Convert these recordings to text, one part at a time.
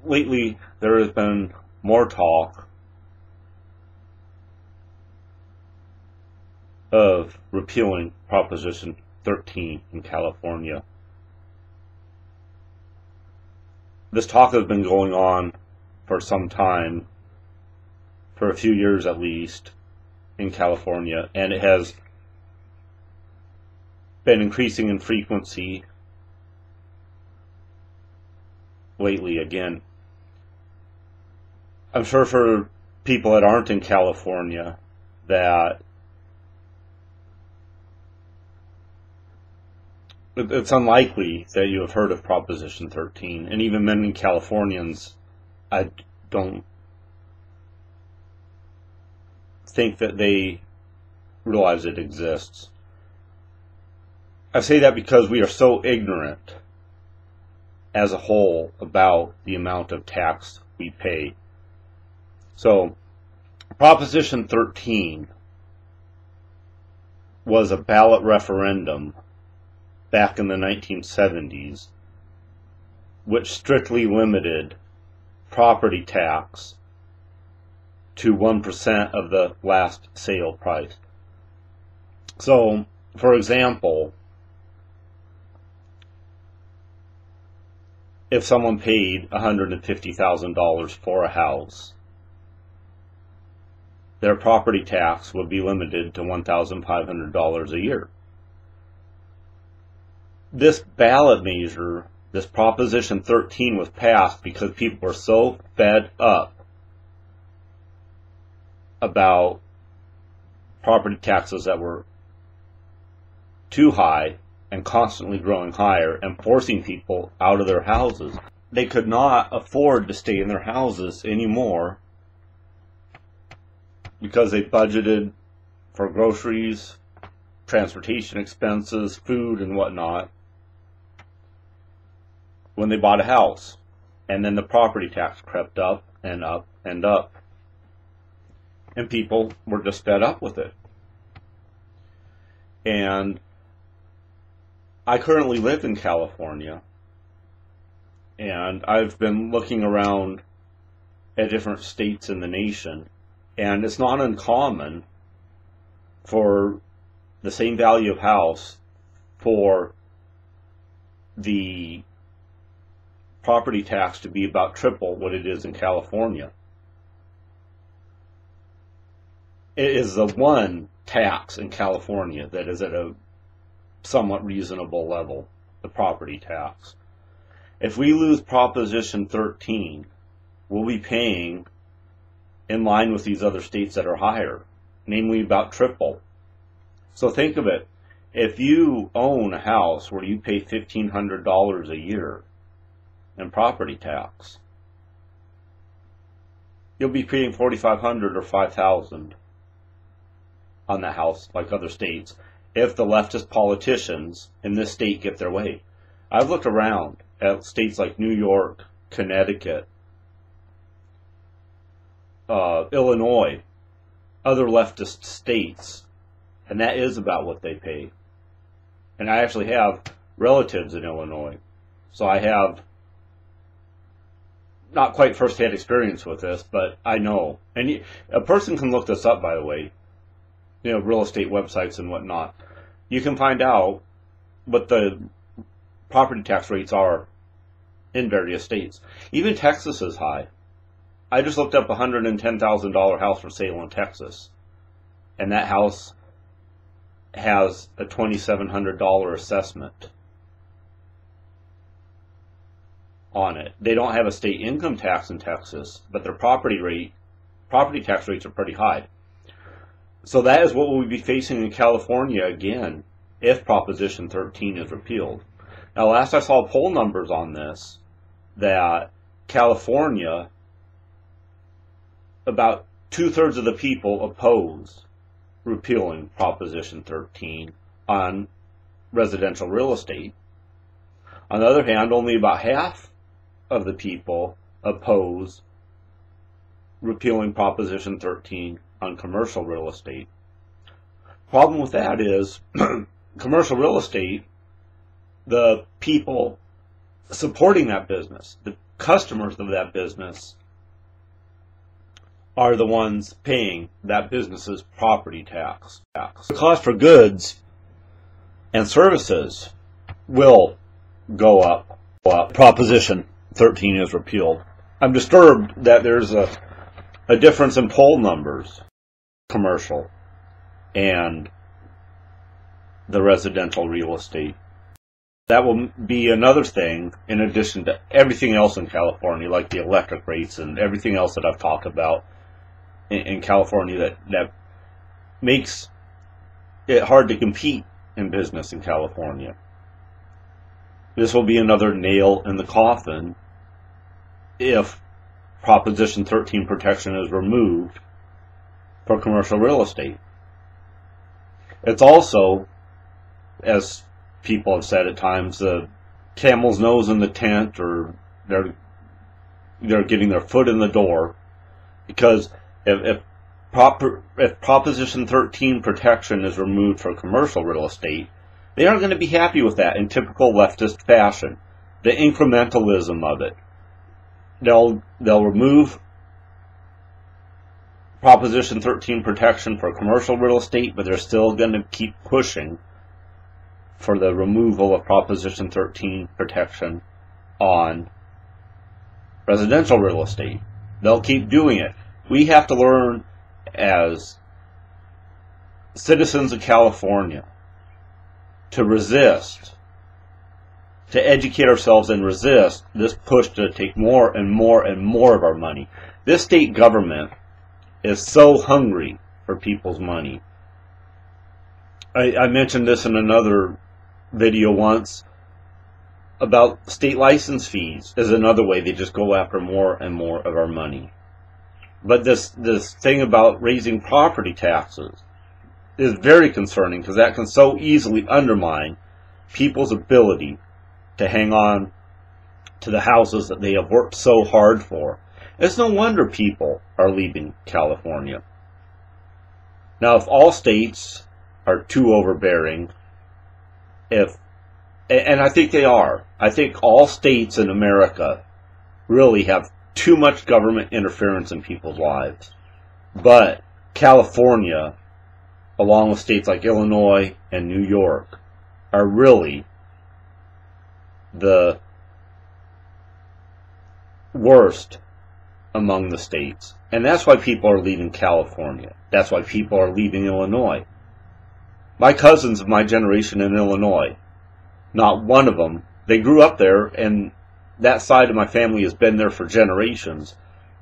lately there has been more talk of repealing Proposition 13 in California. This talk has been going on for some time, for a few years at least, in California, and it has been increasing in frequency lately again. I'm sure for people that aren't in California that it's unlikely that you have heard of Proposition 13, and even many Californians, I don't think that they realize it exists. I say that because we are so ignorant as a whole about the amount of tax we pay. So, Proposition 13 was a ballot referendum back in the 1970s, which strictly limited property tax to 1% of the last sale price. So, for example, if someone paid $150,000 for a house, their property tax would be limited to $1,500 a year. This ballot measure, this Proposition 13, was passed because people were so fed up about property taxes that were too high and constantly growing higher and forcing people out of their houses. They could not afford to stay in their houses anymore because they budgeted for groceries, transportation expenses, food, and whatnot when they bought a house. And then the property tax crept up and up and up. And people were just fed up with it. And I currently live in California, and I've been looking around at different states in the nation, and it's not uncommon for the same value of house for the property tax to be about triple what it is in California. It is the one tax in California that is at a somewhat reasonable level, the property tax. If we lose Proposition 13, we'll be paying in line with these other states that are higher, namely about triple. So think of it. If you own a house where you pay $1,500 a year in property tax, you'll be paying $4,500 or $5,000 on that house, like other states, if the leftist politicians in this state get their way. I've looked around at states like New York, Connecticut, Illinois, other leftist states, and that is about what they pay. And I actually have relatives in Illinois, so I have not quite first-hand experience with this, but I know. And a person can look this up, by the way, real estate websites and whatnot. You can find out what the property tax rates are in various states. Even Texas is high. I just looked up a $110,000 house for sale in Texas, and that house has a $2,700 assessment on it. They don't have a state income tax in Texas, but their property tax rates are pretty high. So that is what we'll be facing in California again if Proposition 13 is repealed. Now, last I saw poll numbers on this, that California, about 2/3 of the people oppose repealing Proposition 13 on residential real estate. On the other hand, only about half of the people oppose repealing Proposition 13 on commercial real estate. Problem with that is commercial real estate, the people supporting that business, the customers of that business are the ones paying that business's property tax. The cost for goods and services will go up. Proposition 13 is repealed. I'm disturbed that there's a difference in poll numbers, commercial and the residential real estate. That will be another thing in addition to everything else in California, like the electric rates and everything else that I've talked about in California that makes it hard to compete in business in California. This will be another nail in the coffin if Proposition 13 protection is removed for commercial real estate. It's also, as people have said at times, the camel's nose in the tent, or they're getting their foot in the door, because if Proposition 13 protection is removed for commercial real estate, they aren't going to be happy with that in typical leftist fashion. The incrementalism of it. They'll remove Proposition 13 protection for commercial real estate, but they're still going to keep pushing for the removal of Proposition 13 protection on residential real estate. They'll keep doing it. We have to learn as citizens of California to resist, to educate ourselves and resist this push to take more and more and more of our money. This state government is so hungry for people's money. I mentioned this in another video once about state license fees is another way they just go after more and more of our money. But this thing about raising property taxes is very concerning, because that can so easily undermine people's ability to hang on to the houses that they have worked so hard for. It's no wonder people are leaving California. Now, if all states are too overbearing, and I think they are, I think all states in America really have too much government interference in people's lives. But California, along with states like Illinois and New York, are really the worst among the states. And that's why people are leaving California. That's why people are leaving Illinois. My cousins of my generation in Illinois, not one of them, they grew up there, and that side of my family has been there for generations.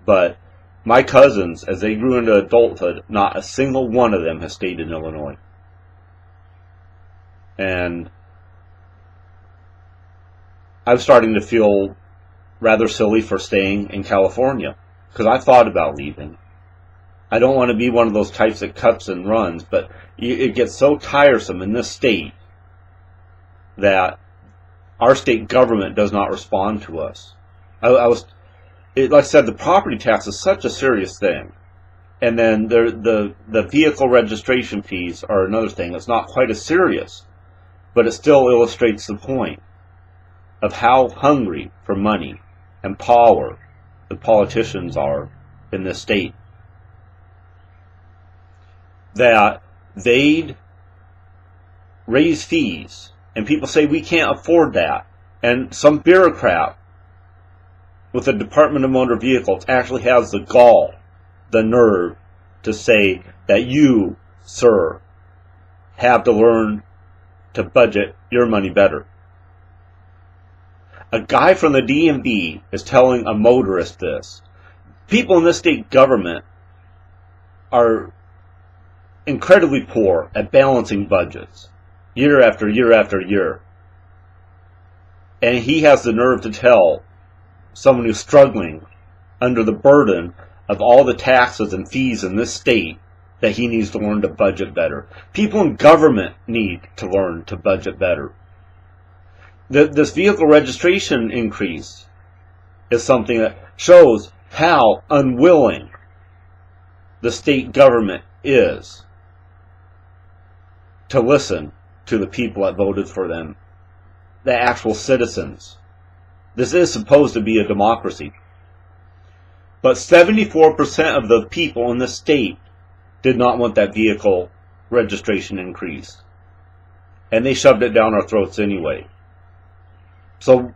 But my cousins, as they grew into adulthood, not a single one of them has stayed in Illinois. And I'm starting to feel rather silly for staying in California, because I thought about leaving. I don't want to be one of those types that cuts and runs, but it gets so tiresome in this state that our state government does not respond to us. Like I said, the property tax is such a serious thing. And then the vehicle registration fees are another thing. It's not quite as serious, but it still illustrates the point of how hungry for money and power the politicians are in this state. That they'd raise fees, and people say we can't afford that. And some bureaucrat with the Department of Motor Vehicles actually has the gall, the nerve, to say that you, sir, have to learn to budget your money better. A guy from the DMV is telling a motorist this. People in this state government are incredibly poor at balancing budgets, year after year after year. And he has the nerve to tell someone who's struggling under the burden of all the taxes and fees in this state that he needs to learn to budget better. People in government need to learn to budget better. This vehicle registration increase is something that shows how unwilling the state government is to listen to the people that voted for them, the actual citizens. This is supposed to be a democracy. But 74% of the people in the state did not want that vehicle registration increase. And they shoved it down our throats anyway. So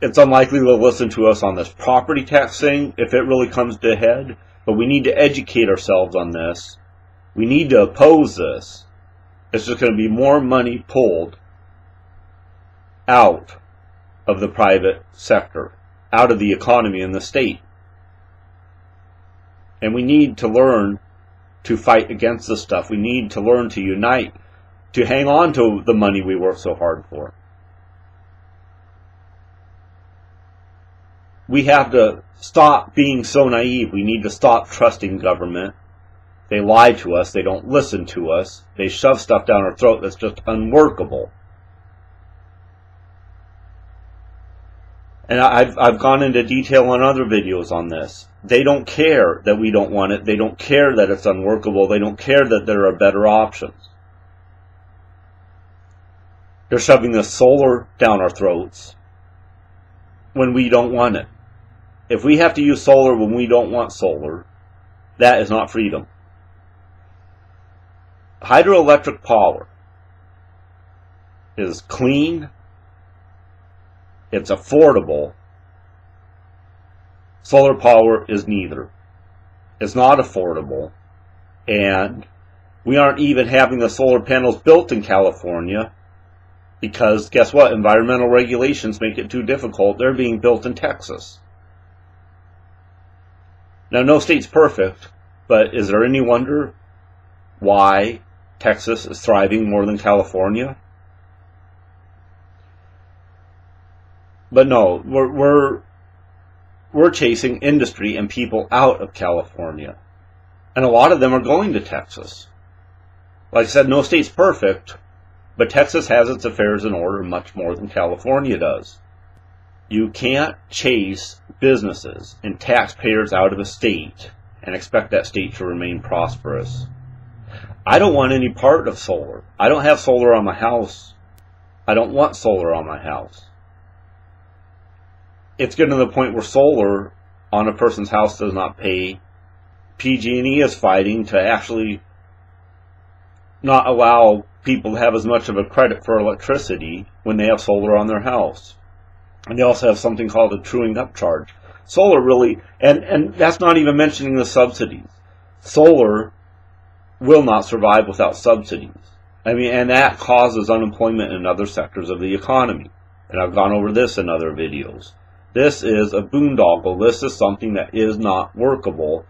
it's unlikely they'll listen to us on this property tax thing if it really comes to a head. But we need to educate ourselves on this. We need to oppose this. It's just going to be more money pulled out of the private sector, out of the economy in the state. And we need to learn to fight against this stuff. We need to learn to unite, to hang on to the money we work so hard for. We have to stop being so naive. We need to stop trusting government. They lie to us. They don't listen to us. They shove stuff down our throat that's just unworkable. And I've gone into detail on other videos on this. They don't care that we don't want it. They don't care that it's unworkable. They don't care that there are better options. They're shoving the solar down our throats when we don't want it. If we have to use solar when we don't want solar, that is not freedom. Hydroelectric power is clean, it's affordable. Solar power is neither. It's not affordable, and we aren't even having the solar panels built in California because guess what? Environmental regulations make it too difficult. They're being built in Texas. Now, no state's perfect, but is there any wonder why Texas is thriving more than California? But no, we're chasing industry and people out of California. And a lot of them are going to Texas. Like I said, no state's perfect, but Texas has its affairs in order much more than California does. You can't chase businesses and taxpayers out of a state and expect that state to remain prosperous. I don't want any part of solar. I don't have solar on my house. I don't want solar on my house. It's getting to the point where solar on a person's house does not pay. PG&E is fighting to actually not allow people to have as much of a credit for electricity when they have solar on their house. And they also have something called a truing up charge. Solar really, and that's not even mentioning the subsidies. Solar will not survive without subsidies. I mean, and that causes unemployment in other sectors of the economy. And I've gone over this in other videos. This is a boondoggle. This is something that is not workable.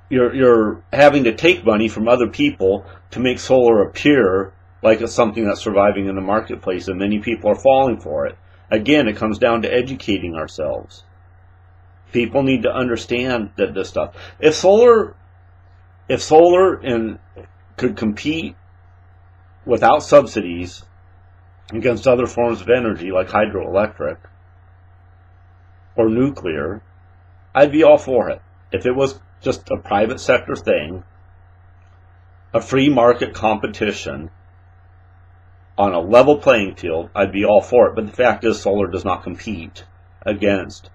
You're having to take money from other people to make solar appear like it's something that's surviving in the marketplace, and many people are falling for it. Again, it comes down to educating ourselves. People need to understand that this stuff. If solar could compete without subsidies against other forms of energy like hydroelectric or nuclear, I'd be all for it. If it was just a private sector thing, a free market competition on a level playing field, I'd be all for it. But the fact is, solar does not compete against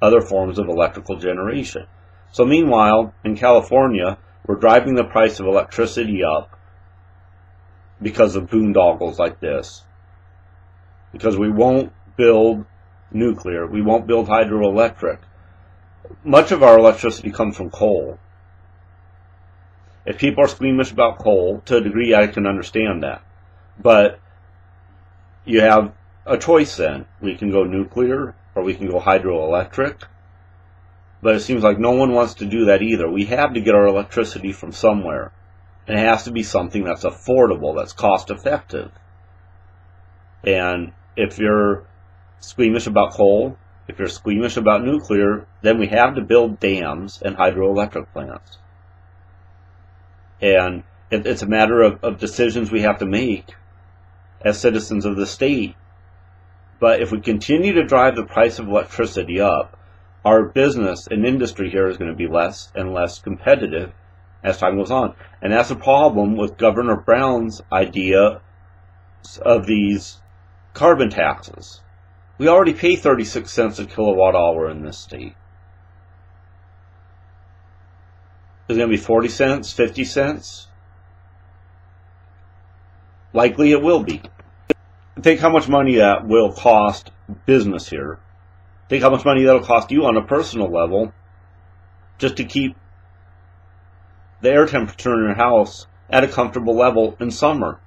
other forms of electrical generation. So meanwhile, in California, we're driving the price of electricity up because of boondoggles like this. Because we won't build nuclear, we won't build hydroelectric. Much of our electricity comes from coal. If people are squeamish about coal, to a degree I can understand that. But you have a choice then. We can go nuclear or we can go hydroelectric. But it seems like no one wants to do that either. We have to get our electricity from somewhere. And it has to be something that's affordable, that's cost effective. And if you're squeamish about coal, if you're squeamish about nuclear, then we have to build dams and hydroelectric plants. And it's a matter of decisions we have to make as citizens of the state. But if we continue to drive the price of electricity up, our business and industry here is going to be less and less competitive as time goes on. And that's a problem with Governor Brown's idea of these Carbon taxes. We already pay 36 cents a kilowatt hour in this state. Is it going to be 40 cents, 50 cents? Likely it will be. Think how much money that will cost business here. Think how much money that'll cost you on a personal level just to keep the air temperature in your house at a comfortable level in summer.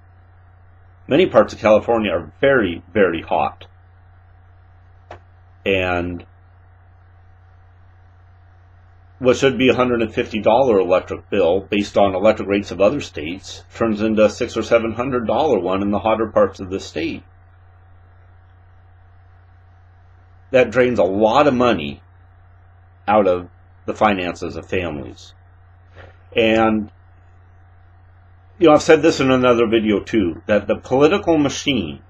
Many parts of California are very, very hot. And what should be a $150 electric bill based on electric rates of other states turns into a $600 or $700 one in the hotter parts of the state. That drains a lot of money out of the finances of families. And, you know, I've said this in another video too, that the political machine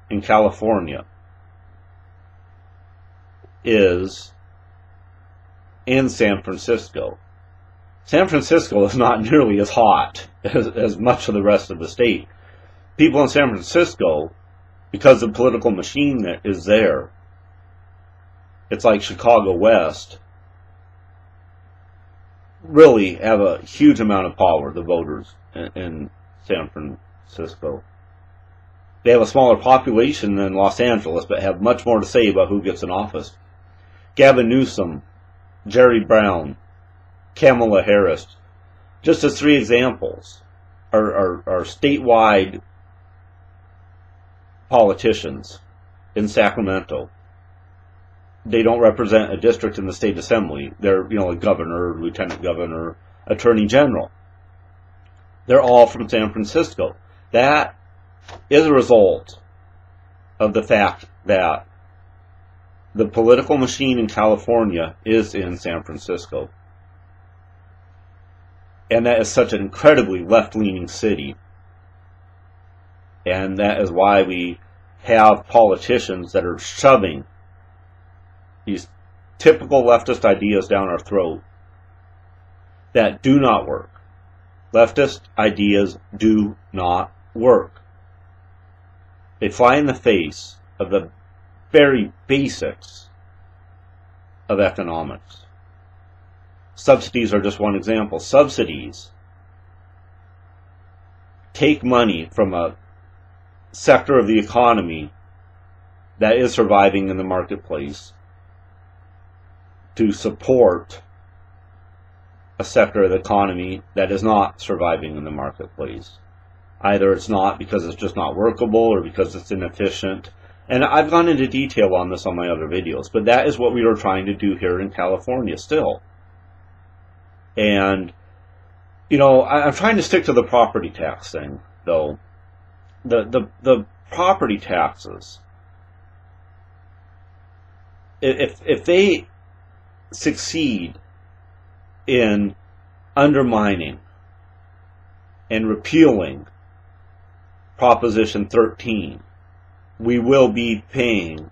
in California is in San Francisco. San Francisco is not nearly as hot as much of the rest of the state. People in San Francisco, because the political machine that is there, it's like Chicago West, really have a huge amount of power, the voters in San Francisco. They have a smaller population than Los Angeles, but have much more to say about who gets in office. Gavin Newsom, Jerry Brown, Kamala Harris, just as three examples, are statewide politicians in Sacramento. They don't represent a district in the state assembly. They're, you know, a governor, lieutenant governor, attorney general. They're all from San Francisco. That is a result of the fact that the political machine in California is in San Francisco. And that is such an incredibly left-leaning city. And that is why we have politicians that are shoving these typical leftist ideas down our throat that do not work. Leftist ideas do not work. They fly in the face of the very basics of economics. Subsidies are just one example. Subsidies take money from a sector of the economy that is surviving in the marketplace to support a sector of the economy that is not surviving in the marketplace. Either it's not because it's just not workable or because it's inefficient. And I've gone into detail on this on my other videos, but that is what we are trying to do here in California still. And, you know, I'm trying to stick to the property tax thing, though. The property taxes, if they succeed in undermining and repealing Proposition 13, we will be paying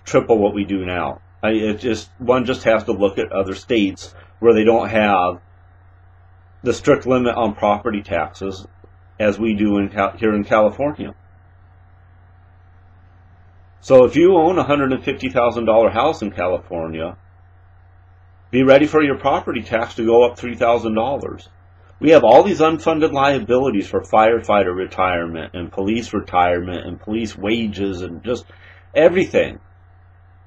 triple what we do now. One just has to look at other states where they don't have the strict limit on property taxes as we do here in California. So if you own a $150,000 house in California, be ready for your property tax to go up $3,000. We have all these unfunded liabilities for firefighter retirement and police wages and just everything.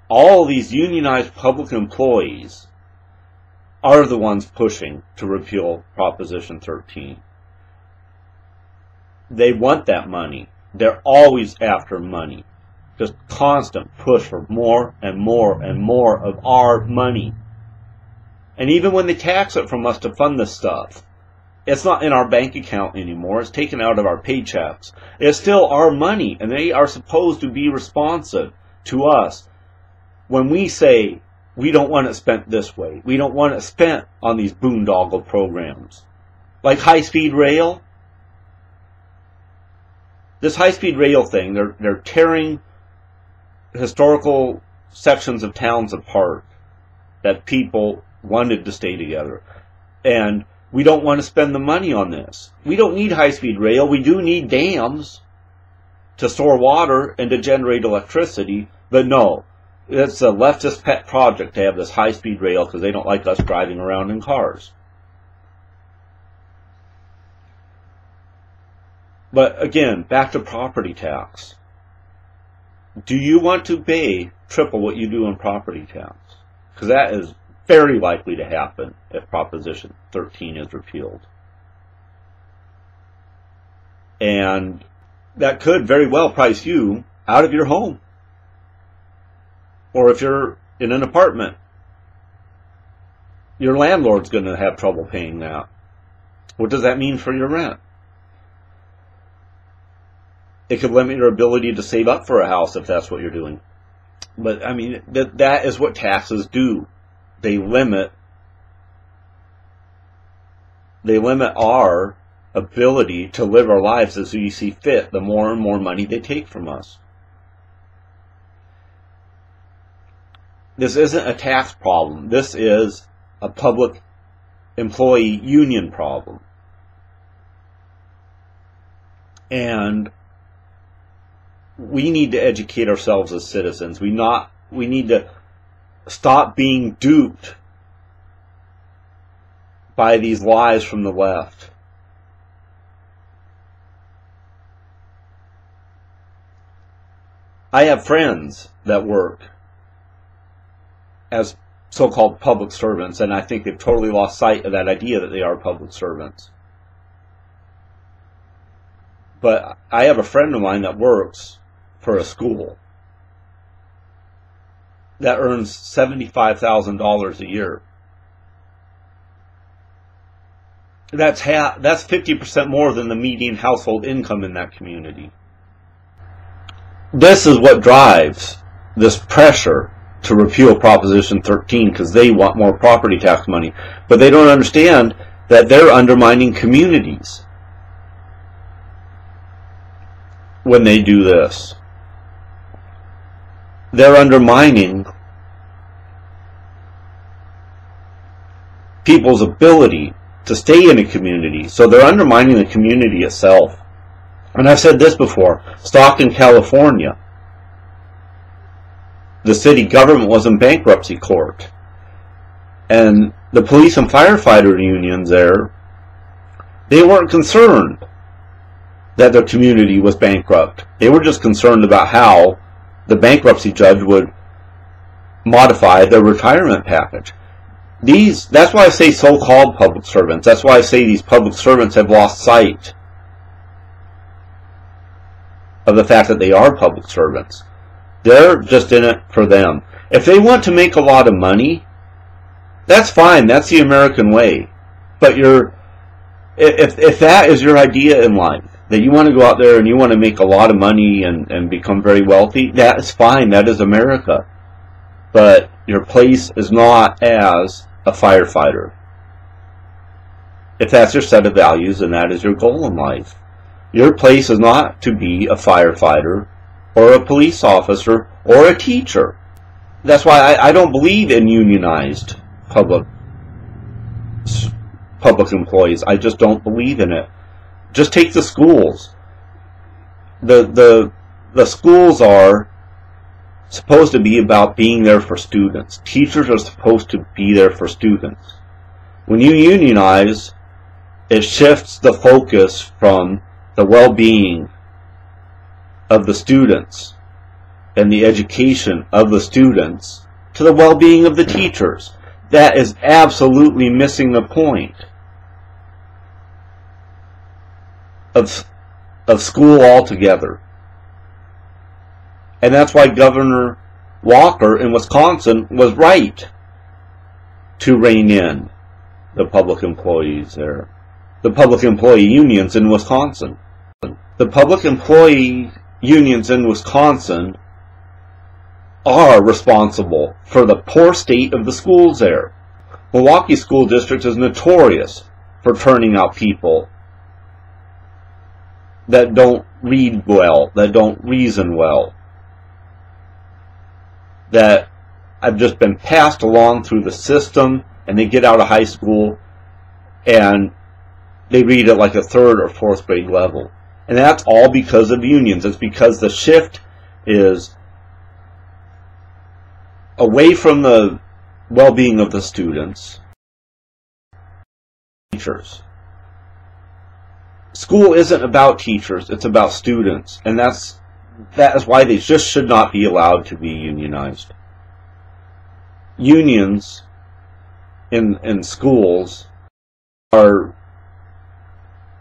All these unionized public employees are the ones pushing to repeal Proposition 13. They want that money. They're always after money. Just constant push for more and more and more of our money. And even when they tax it from us to fund this stuff, it's not in our bank account anymore. It's taken out of our paychecks. It's still our money, and they are supposed to be responsive to us when we say we don't want it spent this way. We don't want it spent on these boondoggle programs. Like high-speed rail. This high-speed rail thing, they're tearing historical sections of towns apart that people wanted to stay together. And we don't want to spend the money on this. We don't need high-speed rail. We do need dams. to store water and to generate electricity, but no, it's a leftist pet project to have this high-speed rail because they don't like us driving around in cars. But again, back to property tax. Do you want to pay triple what you do in property tax? Because that is very likely to happen if Proposition 13 is repealed. And that could very well price you out of your home. Or if you're in an apartment, your landlord's going to have trouble paying that. What does that mean for your rent? It could limit your ability to save up for a house if that's what you're doing. But, I mean, that is what taxes do. They limit our ability to live our lives as we see fit, the more and more money they take from us. This isn't a tax problem. This is a public employee union problem. And we need to educate ourselves as citizens. We need to stop being duped by these lies from the left. I have friends that work as so-called public servants, and I think they've totally lost sight of that idea that they are public servants. But I have a friend of mine that works for a school that earns $75,000 a year. That's 50% more than the median household income in that community. This is what drives this pressure to repeal Proposition 13, because they want more property tax money. But they don't understand that they're undermining communities when they do this. They're undermining people's ability to stay in a community. So they're undermining the community itself. And I've said this before, Stockton, California, the city government was in bankruptcy court. And the police and firefighter unions there, they weren't concerned that their community was bankrupt. They were just concerned about how the bankruptcy judge would modify their retirement package. That's why I say so-called public servants. That's why I say these public servants have lost sight of the fact that they are public servants. They're just in it for them. If they want to make a lot of money, that's fine. That's the American way. But if that is your idea in life, that you want to go out there and you want to make a lot of money and become very wealthy, that is fine. That is America. But your place is not as a firefighter. If that's your set of values and that is your goal in life, your place is not to be a firefighter or a police officer or a teacher. That's why I don't believe in unionized public employees. I just don't believe in it. Just take the schools. The schools are supposed to be about being there for students. Teachers are supposed to be there for students. When you unionize, it shifts the focus from the well-being of the students and the education of the students to the well-being of the teachers. That is absolutely missing the point of school altogether. And that's why Governor Walker in Wisconsin was right to rein in the public employees there. The public employee unions in Wisconsin. The public employee unions in Wisconsin are responsible for the poor state of the schools there. Milwaukee School District is notorious for turning out people that don't read well, that don't reason well, that have just been passed along through the system, and they get out of high school and they read at like a 3rd or 4th grade level. And that's all because of unions. It's because the shift is away from the well-being of the students, teachers. School isn't about teachers, it's about students, and that is why they just should not be allowed to be unionized. Unions in schools are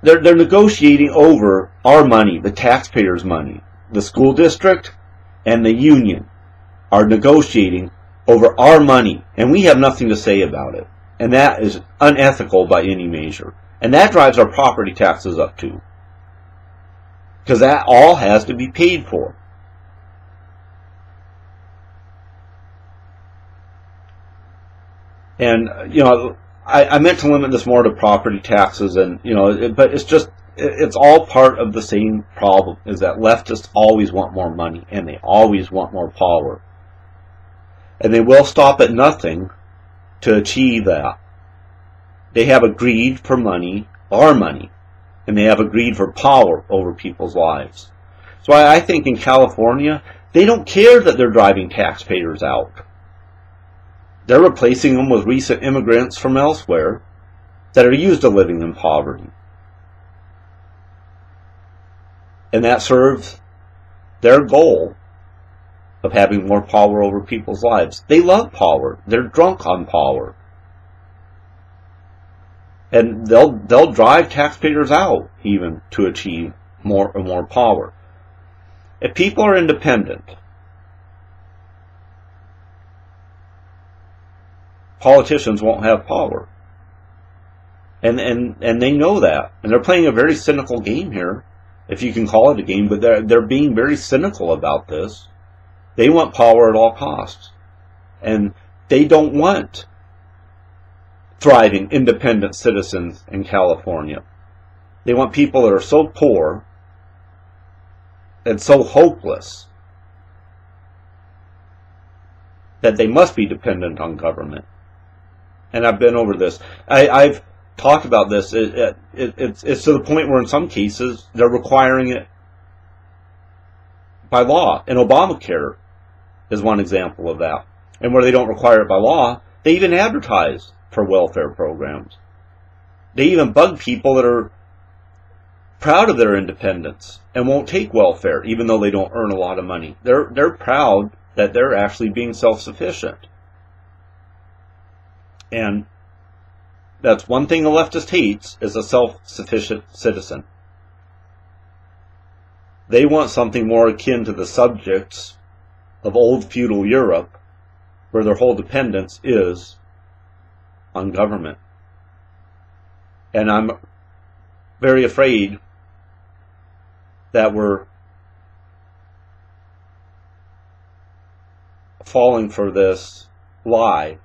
they're negotiating over our money, the taxpayers' money. The school district and the union are negotiating over our money, and we have nothing to say about it. And that is unethical by any measure. And that drives our property taxes up too, because that all has to be paid for. And I meant to limit this more to property taxes, and but it's all part of the same problem, is that leftists always want more money, and they always want more power, and they will stop at nothing to achieve that. They have a greed for money, our money, and they have a greed for power over people's lives. So I think in California, they don't care that they're driving taxpayers out. They're replacing them with recent immigrants from elsewhere that are used to living in poverty. And that serves their goal of having more power over people's lives. They love power. They're drunk on power. And they'll drive taxpayers out even to achieve more and more power. If people are independent, politicians won't have power. And they know that. And they're playing a very cynical game here, if you can call it a game, but they're being very cynical about this. They want power at all costs. And they don't want thriving, independent citizens in California. They want people that are so poor and so hopeless that they must be dependent on government. And I've been over this. I've talked about this. It's to the point where in some cases they're requiring it by law. And Obamacare is one example of that. And where they don't require it by law, they even advertise for welfare programs. They even bug people that are proud of their independence and won't take welfare, even though they don't earn a lot of money. They're proud that they're actually being self-sufficient. And that's one thing a leftist hates, is a self-sufficient citizen. They want something more akin to the subjects of old feudal Europe, where their whole dependence is on government. And I'm very afraid that we're falling for this lie,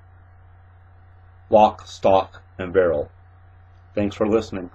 lock, stock, and barrel. Thanks for listening.